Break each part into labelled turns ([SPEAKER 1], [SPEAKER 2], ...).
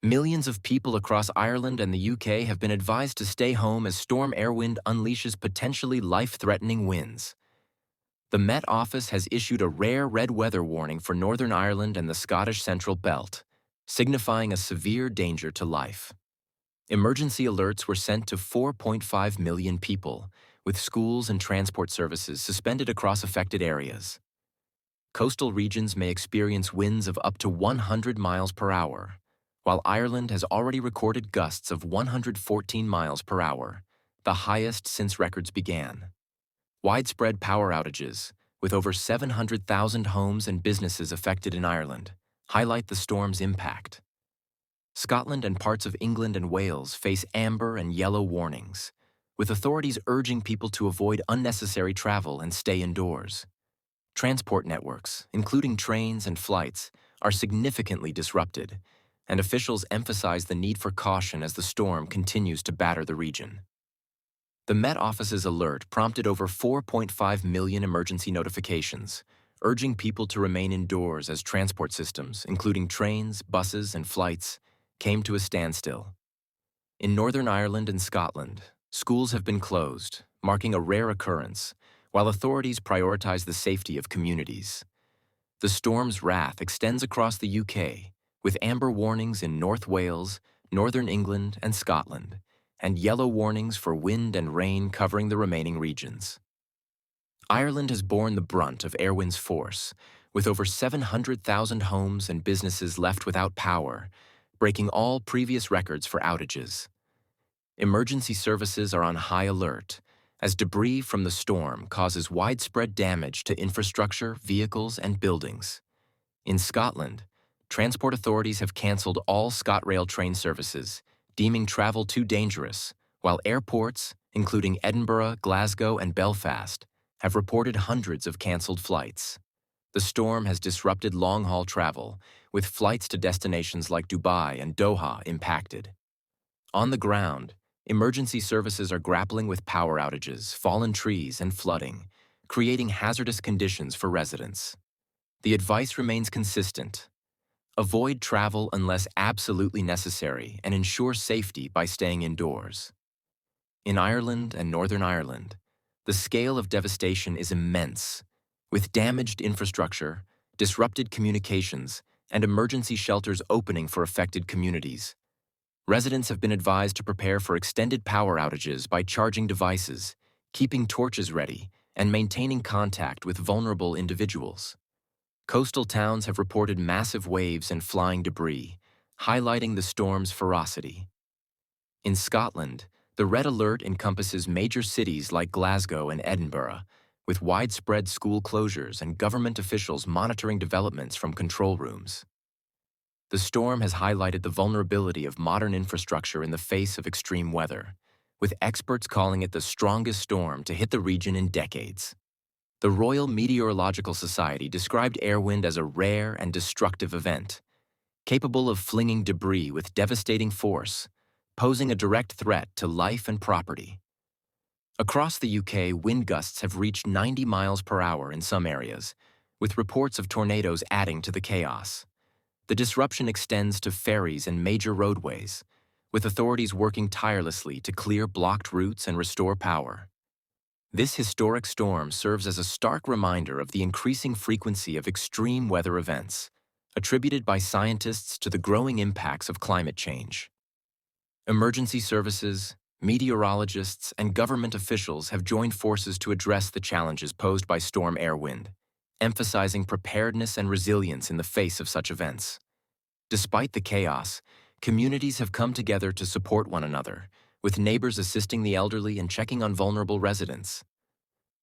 [SPEAKER 1] Millions of people across Ireland and the UK have been advised to stay home as Storm Eowyn unleashes potentially life-threatening winds. The Met Office has issued a rare red weather warning for Northern Ireland and the Scottish Central Belt, signifying a severe danger to life. Emergency alerts were sent to 4.5 million people, with schools and transport services suspended across affected areas. Coastal regions may experience winds of up to 100 miles per hour, while Ireland has already recorded gusts of 114 miles per hour, the highest since records began. Widespread power outages, with over 700,000 homes and businesses affected in Ireland, highlight the storm's impact. Scotland and parts of England and Wales face amber and yellow warnings, with authorities urging people to avoid unnecessary travel and stay indoors. Transport networks, including trains and flights, are significantly disrupted, and officials emphasize the need for caution as the storm continues to batter the region. The Met Office's alert prompted over 4.5 million emergency notifications, urging people to remain indoors as transport systems, including trains, buses, and flights, came to a standstill. In Northern Ireland and Scotland, schools have been closed, marking a rare occurrence, while authorities prioritize the safety of communities. The storm's wrath extends across the UK, with amber warnings in North Wales, Northern England, and Scotland, and yellow warnings for wind and rain covering the remaining regions. Ireland has borne the brunt of Eowyn's force, with over 700,000 homes and businesses left without power, breaking all previous records for outages. Emergency services are on high alert, as debris from the storm causes widespread damage to infrastructure, vehicles, and buildings. In Scotland, transport authorities have cancelled all ScotRail train services, deeming travel too dangerous, while airports, including Edinburgh, Glasgow, and Belfast, have reported hundreds of cancelled flights. The storm has disrupted long-haul travel, with flights to destinations like Dubai and Doha impacted. On the ground, emergency services are grappling with power outages, fallen trees, and flooding, creating hazardous conditions for residents. The advice remains consistent: avoid travel unless absolutely necessary and ensure safety by staying indoors. In Ireland and Northern Ireland, the scale of devastation is immense, with damaged infrastructure, disrupted communications, and emergency shelters opening for affected communities. Residents have been advised to prepare for extended power outages by charging devices, keeping torches ready, and maintaining contact with vulnerable individuals. Coastal towns have reported massive waves and flying debris, highlighting the storm's ferocity. In Scotland, the red alert encompasses major cities like Glasgow and Edinburgh, with widespread school closures and government officials monitoring developments from control rooms. The storm has highlighted the vulnerability of modern infrastructure in the face of extreme weather, with experts calling it the strongest storm to hit the region in decades. The Royal Meteorological Society described Eowyn as a rare and destructive event, capable of flinging debris with devastating force, posing a direct threat to life and property. Across the UK, wind gusts have reached 90 miles per hour in some areas, with reports of tornadoes adding to the chaos. The disruption extends to ferries and major roadways, with authorities working tirelessly to clear blocked routes and restore power. This historic storm serves as a stark reminder of the increasing frequency of extreme weather events, attributed by scientists to the growing impacts of climate change. Emergency services, meteorologists, and government officials have joined forces to address the challenges posed by Storm Eowyn, emphasizing preparedness and resilience in the face of such events. Despite the chaos, communities have come together to support one another, with neighbors assisting the elderly and checking on vulnerable residents.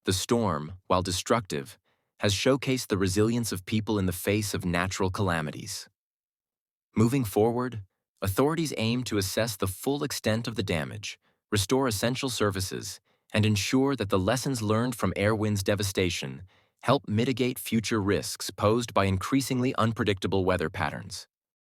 [SPEAKER 1] The storm, while destructive, has showcased the resilience of people in the face of natural calamities. Moving forward, authorities aim to assess the full extent of the damage, restore essential services, and ensure that the lessons learned from Eowyn's devastation help mitigate future risks posed by increasingly unpredictable weather patterns.